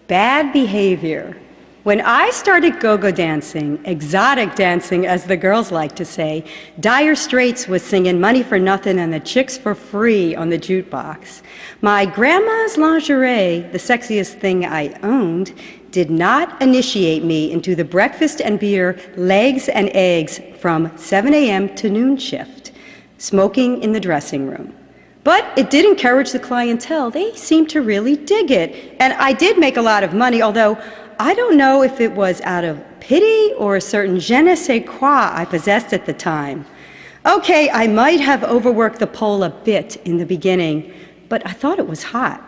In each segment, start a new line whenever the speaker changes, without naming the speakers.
Bad behavior. When I started go-go dancing, exotic dancing as the girls like to say, Dire Straits was singing Money for Nothing and the Chicks for Free on the jukebox. My grandma's lingerie, the sexiest thing I owned, did not initiate me into the breakfast and beer, legs and eggs from 7 a.m. to noon shift, smoking in the dressing room. But it did encourage the clientele. They seemed to really dig it. And I did make a lot of money, although I don't know if it was out of pity or a certain je ne sais quoi I possessed at the time. Okay, I might have overworked the pole a bit in the beginning, but I thought it was hot.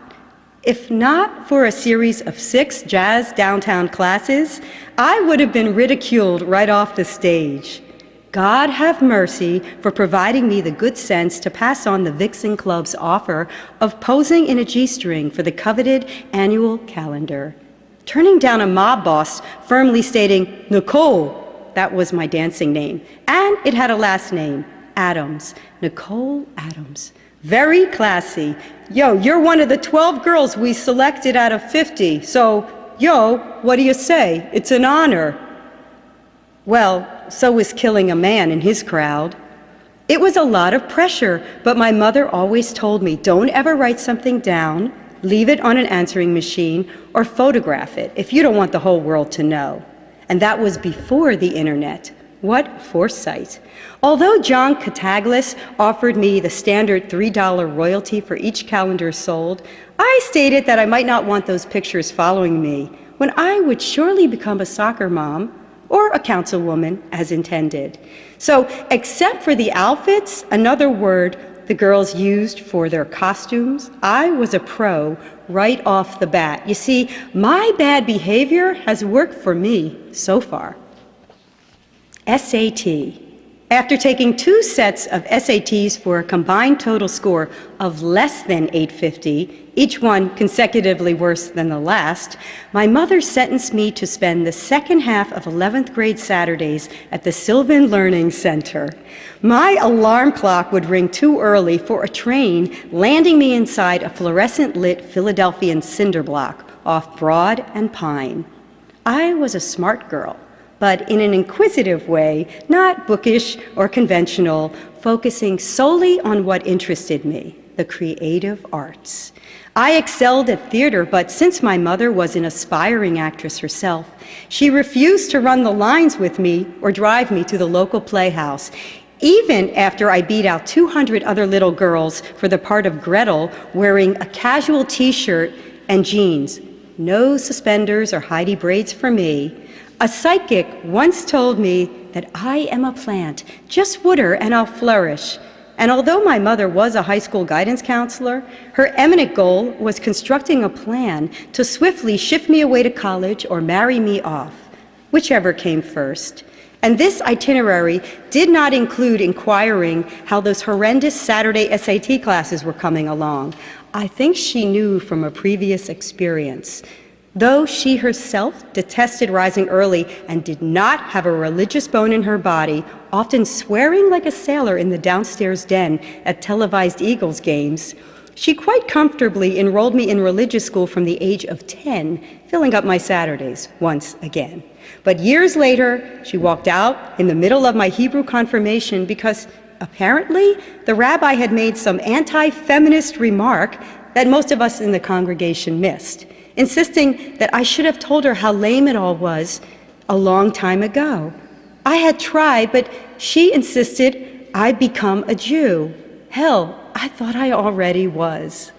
If not for a series of 6 jazz downtown classes, I would have been ridiculed right off the stage. God have mercy for providing me the good sense to pass on the Vixen Club's offer of posing in a G-string for the coveted annual calendar. Turning down a mob boss firmly stating, Nicole, that was my dancing name, and it had a last name, Adams, Nicole Adams. Very classy. Yo, you're one of the 12 girls we selected out of 50, so, yo, what do you say? It's an honor. Well, so was killing a man in his crowd. It was a lot of pressure, but my mother always told me, don't ever write something down, leave it on an answering machine, or photograph it if you don't want the whole world to know. And that was before the internet. What foresight. Although John Cataglis offered me the standard $3 royalty for each calendar sold, I stated that I might not want those pictures following me when I would surely become a soccer mom or a councilwoman as intended. So, except for the outfits, another word the girls used for their costumes, I was a pro right off the bat. You see, my bad behavior has worked for me so far. S.A.T. After taking 2 sets of SATs for a combined total score of less than 850, each one consecutively worse than the last, my mother sentenced me to spend the second half of 11th grade Saturdays at the Sylvan Learning Center. My alarm clock would ring too early for a train, landing me inside a fluorescent-lit Philadelphian cinder block off Broad and Pine. I was a smart girl, but in an inquisitive way, not bookish or conventional, focusing solely on what interested me, the creative arts. I excelled at theater, but since my mother was an aspiring actress herself, she refused to run the lines with me or drive me to the local playhouse, even after I beat out 200 other little girls for the part of Gretel wearing a casual t-shirt and jeans. No suspenders or Heidi braids for me. A psychic once told me that I am a plant, just water and I'll flourish. And although my mother was a high school guidance counselor, her eminent goal was constructing a plan to swiftly shift me away to college or marry me off, whichever came first. And this itinerary did not include inquiring how those horrendous Saturday S.A.T. classes were coming along. I think she knew from a previous experience. Though she herself detested rising early and did not have a religious bone in her body, often swearing like a sailor in the downstairs den at televised Eagles games, she quite comfortably enrolled me in religious school from the age of 10, filling up my Saturdays once again. But years later, she walked out in the middle of my Hebrew confirmation because apparently the rabbi had made some anti-feminist remark that most of us in the congregation missed, insisting that I should have told her how lame it all was a long time ago. I had tried, but she insisted I become a Jew. Hell, I thought I already was.